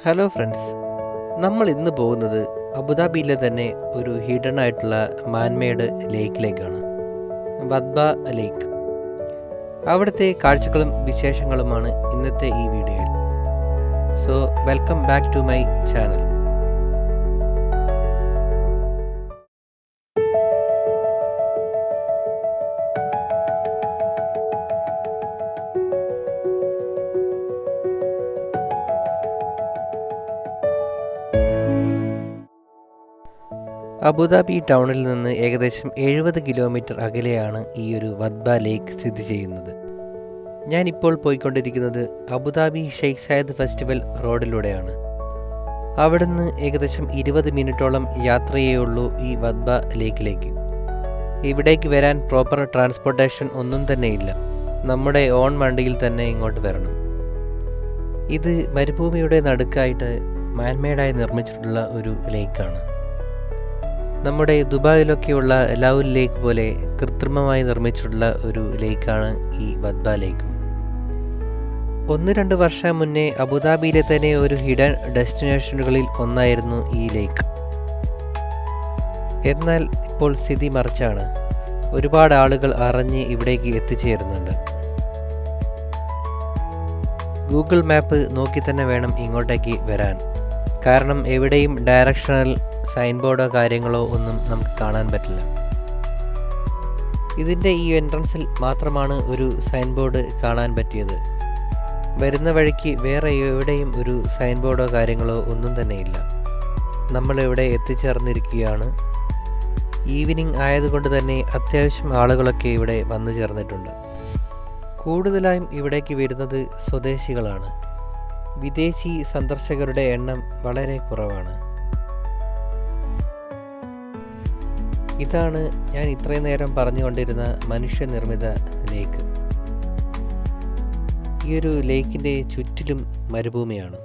Hello friends, നമ്മൾ ഇന്ന് പോകുന്നത് അബുദാബിയിലെ തന്നെ ഒരു ഹിഡൻ ആയിട്ടുള്ള മാൻമെയ്ഡ് ലേക്കിലേക്കാണ്. വദ്ബ ലേക്ക്. അവിടുത്തെ കാഴ്ചകളും വിശേഷങ്ങളുമാണ് ഇന്നത്തെ ഈ വീഡിയോയിൽ. So welcome back to my channel. Abu Dhabi ടൗണിൽ നിന്ന് ഏകദേശം 70 കിലോമീറ്റർ അകലെയാണ് ഈ ഒരു വദ്ബ ലേക്ക് സ്ഥിതി ചെയ്യുന്നത്. ഞാനിപ്പോൾ പോയിക്കൊണ്ടിരിക്കുന്നത് അബുദാബി ഷെയ്ഖ് സയദ് ഫെസ്റ്റിവൽ റോഡിലൂടെയാണ്. അവിടുന്ന് ഏകദേശം 20 മിനിറ്റോളം യാത്രയേ ഉള്ളൂ ഈ വദ്ബ ലേക്കിലേക്ക്. ഇവിടേക്ക് വരാൻ പ്രോപ്പർ ട്രാൻസ്പോർട്ടേഷൻ ഒന്നും തന്നെ ഇല്ല. നമ്മുടെ ഓൺ വണ്ടിയിൽ തന്നെ ഇങ്ങോട്ട് വരണം. ഇത് മരുഭൂമിയുടെ നടുക്കായിട്ട് മാൻമെയ്ഡായി നിർമ്മിച്ചിട്ടുള്ള ഒരു ലേക്കാണ്. നമ്മുടെ ദുബായിലൊക്കെയുള്ള ലൗൽ ലേക്ക് പോലെ കൃത്രിമമായി നിർമ്മിച്ചിട്ടുള്ള ഒരു ലേക്കാണ് ഈ വദ്ബ ലേക്കും. 1-2 വർഷം മുന്നേ അബുദാബിയിലെ തന്നെ ഒരു ഹിഡൻ ഡെസ്റ്റിനേഷനുകളിൽ ഒന്നായിരുന്നു ഈ ലേക്ക്. എന്നാൽ ഇപ്പോൾ സ്ഥിതി മറിച്ചാണ്. ഒരുപാട് ആളുകൾ അറിഞ്ഞ് ഇവിടേക്ക് എത്തിച്ചേരുന്നുണ്ട്. ഗൂഗിൾ മാപ്പ് നോക്കി തന്നെ വേണം ഇങ്ങോട്ടേക്ക് വരാൻ. കാരണം എവിടെയും ഡയറക്ഷണൽ സൈൻ ബോർഡോ കാര്യങ്ങളോ ഒന്നും നമുക്ക് കാണാൻ പറ്റില്ല. ഇതിൻ്റെ ഈ എൻട്രൻസിൽ മാത്രമാണ് ഒരു സൈൻ ബോർഡ് കാണാൻ പറ്റിയത്. വരുന്ന വഴിക്ക് വേറെ എവിടെയും ഒരു സൈൻ ബോർഡോ കാര്യങ്ങളോ ഒന്നും തന്നെയില്ല. നമ്മളിവിടെ എത്തിച്ചേർന്നിരിക്കുകയാണ്. ഈവനിങ് ആയതുകൊണ്ട് തന്നെ അത്യാവശ്യം ആളുകളൊക്കെ ഇവിടെ വന്നു ചേർന്നിട്ടുണ്ട്. കൂടുതലായും ഇവിടേക്ക് വരുന്നത് സ്വദേശികളാണ്. വിദേശി സന്ദർശകരുടെ എണ്ണം വളരെ കുറവാണ്. ഇതാണ് ഞാൻ ഇത്രയും നേരം പറഞ്ഞുകൊണ്ടിരുന്ന മനുഷ്യനിർമ്മിത ലേക്ക്. ഈ ഒരു ലേക്കിൻ്റെ ചുറ്റിലും മരുഭൂമിയാണ്.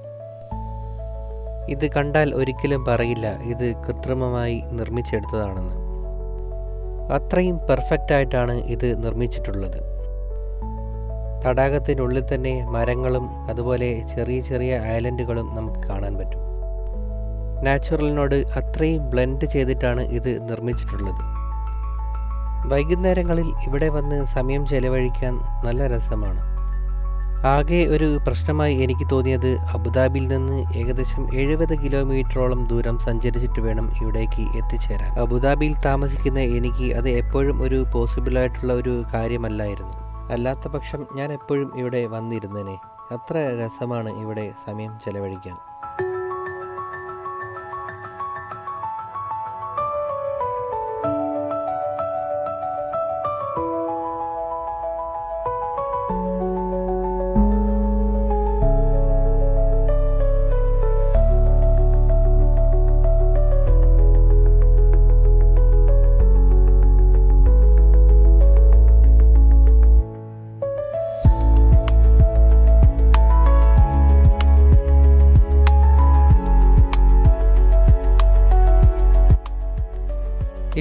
ഇത് കണ്ടാൽ ഒരിക്കലും പറയില്ല ഇത് കൃത്രിമമായി നിർമ്മിച്ചെടുത്തതാണെന്ന്. അത്രയും പെർഫെക്റ്റായിട്ടാണ് ഇത് നിർമ്മിച്ചിട്ടുള്ളത്. തടാകത്തിനുള്ളിൽ തന്നെ മരങ്ങളും അതുപോലെ ചെറിയ ചെറിയ ഐലൻഡുകളും നമുക്ക് കാണാൻ പറ്റും. നാച്ചുറലിനോട് അത്രയും ബ്ലെൻഡ് ചെയ്തിട്ടാണ് ഇത് നിർമ്മിച്ചിട്ടുള്ളത്. വൈകുന്നേരങ്ങളിൽ ഇവിടെ വന്ന് സമയം ചെലവഴിക്കാൻ നല്ല രസമാണ്. ആകെ ഒരു പ്രശ്നമായി എനിക്ക് തോന്നിയത് അബുദാബിയിൽ നിന്ന് ഏകദേശം 70 കിലോമീറ്ററോളം ദൂരം സഞ്ചരിച്ചിട്ട് വേണം ഇവിടേക്ക് എത്തിച്ചേരാൻ. അബുദാബിയിൽ താമസിക്കുന്ന എനിക്ക് അത് എപ്പോഴും ഒരു പോസിബിളായിട്ടുള്ള ഒരു കാര്യമല്ലായിരുന്നു. അല്ലാത്ത പക്ഷം ഞാൻ എപ്പോഴും ഇവിടെ വന്നിരുന്നേനെ. അത്ര രസമാണ് ഇവിടെ സമയം ചെലവഴിക്കാൻ.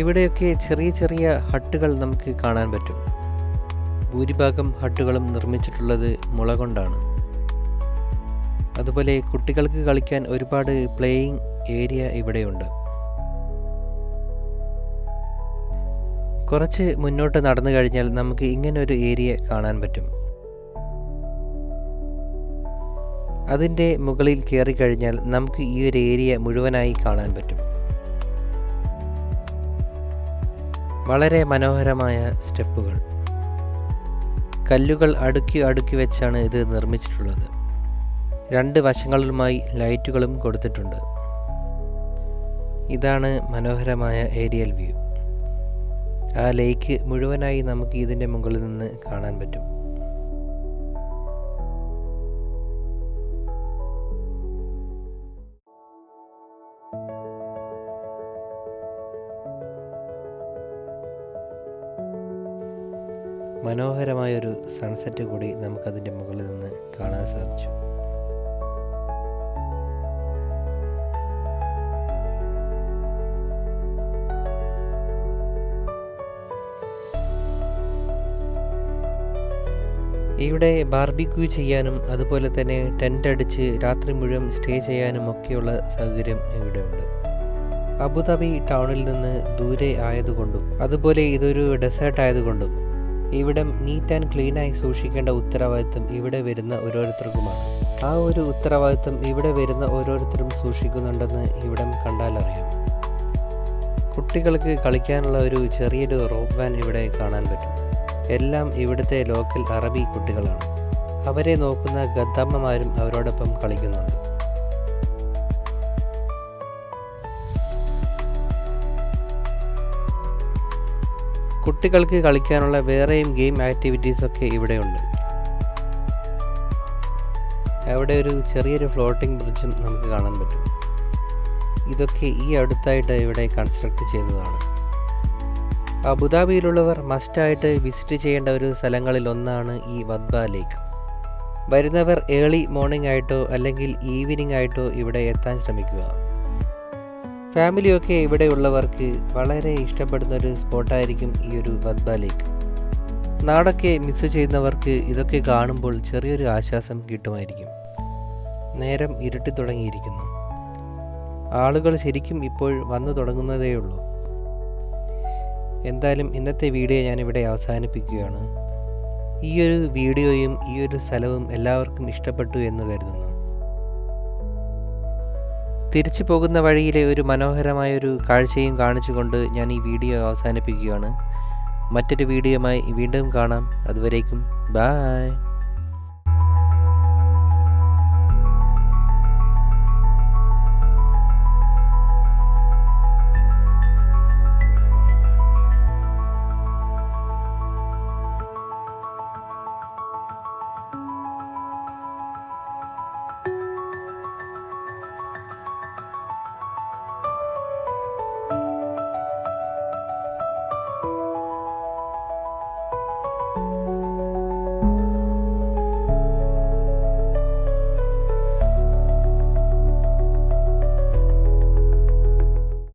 ഇവിടെയൊക്കെ ചെറിയ ചെറിയ ഹട്ടുകൾ നമുക്ക് കാണാൻ പറ്റും. ഭൂരിഭാഗം ഹട്ടുകളും നിർമ്മിച്ചിട്ടുള്ളത് മുള കൊണ്ടാണ്. അതുപോലെ കുട്ടികൾക്ക് കളിക്കാൻ ഒരുപാട് പ്ലേയിങ് ഏരിയ ഇവിടെയുണ്ട്. കുറച്ച് മുന്നോട്ട് നടന്നു കഴിഞ്ഞാൽ നമുക്ക് ഇങ്ങനൊരു ഏരിയ കാണാൻ പറ്റും. അതിൻ്റെ മുകളിൽ കയറി കഴിഞ്ഞാൽ നമുക്ക് ഈ ഒരു ഏരിയ മുഴുവനായി കാണാൻ പറ്റും. വളരെ മനോഹരമായ സ്റ്റെപ്പുകൾ. കല്ലുകൾ അടുക്കി അടുക്കി വെച്ചാണ് ഇത് നിർമ്മിച്ചിട്ടുള്ളത്. 2 വശങ്ങളിലുമായി ലൈറ്റുകളും കൊടുത്തിട്ടുണ്ട്. ഇതാണ് മനോഹരമായ ഏരിയൽ വ്യൂ. ആ ലേക്ക് മുഴുവനായി നമുക്ക് ഇതിൻ്റെ മുകളിൽ നിന്ന് കാണാൻ പറ്റും. മനോഹരമായൊരു സൺസെറ്റ് കൂടി നമുക്കതിൻ്റെ മുകളിൽ നിന്ന് കാണാൻ സാധിച്ചു. ഇവിടെ ബാർബിക്യൂ ചെയ്യാനും അതുപോലെ തന്നെ ടെൻ്റ് അടിച്ച് രാത്രി മുഴുവൻ സ്റ്റേ ചെയ്യാനും ഒക്കെയുള്ള സൗകര്യം ഇവിടെയുണ്ട്. അബുദാബി ടൗണിൽ നിന്ന് ദൂരെ ആയതുകൊണ്ടും അതുപോലെ ഇതൊരു ഡെസേർട്ട് ആയതുകൊണ്ടും ഇവിടം നീറ്റ് ആൻഡ് ക്ലീനായി സൂക്ഷിക്കേണ്ട ഉത്തരവാദിത്വം ഇവിടെ വരുന്ന ഓരോരുത്തർക്കുമാണ്. ആ ഒരു ഉത്തരവാദിത്വം ഇവിടെ വരുന്ന ഓരോരുത്തരും സൂക്ഷിക്കുന്നുണ്ടെന്ന് ഇവിടം കണ്ടാലറിയാം. കുട്ടികൾക്ക് കളിക്കാനുള്ള ഒരു ചെറിയൊരു റോപ്പ് വാൻ ഇവിടെ കാണാൻ പറ്റും. എല്ലാം ഇവിടുത്തെ ലോക്കൽ അറബി കുട്ടികളാണ്. അവരെ നോക്കുന്ന ഗദ്ദാമ്മമാരും അവരോടൊപ്പം കളിക്കുന്നുണ്ട്. കുട്ടികൾക്ക് കളിക്കാനുള്ള വേറെയും ഗെയിം ആക്ടിവിറ്റീസൊക്കെ ഇവിടെയുണ്ട്. അവിടെ ഒരു ചെറിയൊരു ഫ്ലോട്ടിംഗ് ബ്രിഡ്ജും നമുക്ക് കാണാൻ പറ്റും. ഇതൊക്കെ ഈ അടുത്തായിട്ട് ഇവിടെ കൺസ്ട്രക്ട് ചെയ്തതാണ്. അബുദാബിയിലുള്ളവർ മസ്റ്റായിട്ട് വിസിറ്റ് ചെയ്യേണ്ട ഒരു സ്ഥലങ്ങളിൽ ഒന്നാണ് ഈ വദ്ബ ലേക്ക്. വരുന്നവർ ഏർലി മോർണിംഗ് ആയിട്ടോ അല്ലെങ്കിൽ ഈവനിങ് ആയിട്ടോ ഇവിടെ എത്താൻ ശ്രമിക്കുക. ഫാമിലിയൊക്കെ ഇവിടെയുള്ളവർക്ക് വളരെ ഇഷ്ടപ്പെടുന്ന ഒരു സ്പോട്ടായിരിക്കും ഈ ഒരു വദ്ബ ലേക്ക്. നാടൊക്കെ മിസ് ചെയ്യുന്നവർക്ക് ഇതൊക്കെ കാണുമ്പോൾ ചെറിയൊരു ആശ്വാസം കിട്ടുമായിരിക്കും. നേരം ഇരുട്ടി തുടങ്ങിയിരിക്കുന്നു. ആളുകൾ ശരിക്കും ഇപ്പോൾ വന്നു തുടങ്ങുന്നതേയുള്ളൂ. എന്തായാലും ഇന്നത്തെ വീഡിയോ ഞാനിവിടെ അവസാനിപ്പിക്കുകയാണ്. ഈ ഒരു വീഡിയോയും ഈ ഒരു സ്ഥലവും എല്ലാവർക്കും ഇഷ്ടപ്പെട്ടു എന്ന് കരുതുന്നു. തിരിച്ചു പോകുന്ന വഴിയിലെ ഒരു മനോഹരമായൊരു കാഴ്ചയും കാണിച്ചുകൊണ്ട് ഞാൻ ഈ വീഡിയോ അവസാനിപ്പിക്കുകയാണ്. മറ്റൊരു വീഡിയോയുമായി വീണ്ടും കാണാം. അതുവരേക്കും ബായ്.